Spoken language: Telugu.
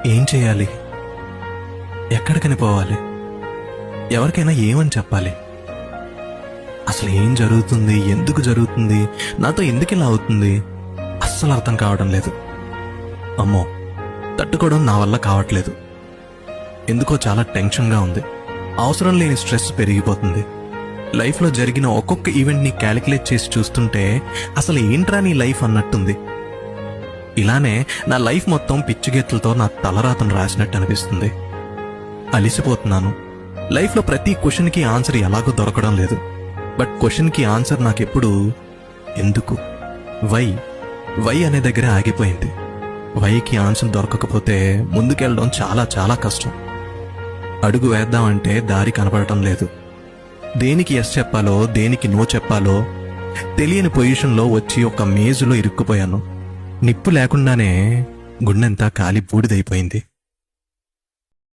ఏం చేయాలి? ఎక్కడికని పోవాలి? ఎవరికైనా ఏమని చెప్పాలి? అసలు ఏం జరుగుతుంది? ఎందుకు జరుగుతుంది? నాతో ఎందుకు ఇలా అవుతుంది? అస్సలు అర్థం కావడం లేదు. అమ్మో, తట్టుకోవడం నా వల్ల కావట్లేదు. ఎందుకో చాలా టెన్షన్గా ఉంది. అవసరం లేని స్ట్రెస్ పెరిగిపోతుంది. లైఫ్లో జరిగిన ఒక్కొక్క ఈవెంట్ని క్యాలిక్యులేట్ చేసి చూస్తుంటే అసలు ఏంట్రా నీ లైఫ్ అన్నట్టుంది. ఇలానే నా లైఫ్ మొత్తం పిచ్చిగెత్తులతో నా తలరాతను రాసినట్టు అనిపిస్తుంది. అలిసిపోతున్నాను. లైఫ్లో ప్రతి క్వశ్చన్కి ఆన్సర్ ఎలాగో దొరకడం లేదు. బట్ క్వశ్చన్కి ఆన్సర్ నాకెప్పుడు ఎందుకు, వై అనే దగ్గర ఆగిపోయింది. వైకి ఆన్సర్ దొరకకపోతే ముందుకెళ్ళడం చాలా చాలా కష్టం. అడుగు వేద్దామంటే దారి కనపడటం లేదు. దేనికి ఎస్ చెప్పాలో దేనికి నో చెప్పాలో తెలియని పొజిషన్లో వచ్చి ఒక మేజులో ఇరుక్కుపోయాను. నిప్పు లేకుండానే గుండెంతా కాలి బూడిదైపోయింది.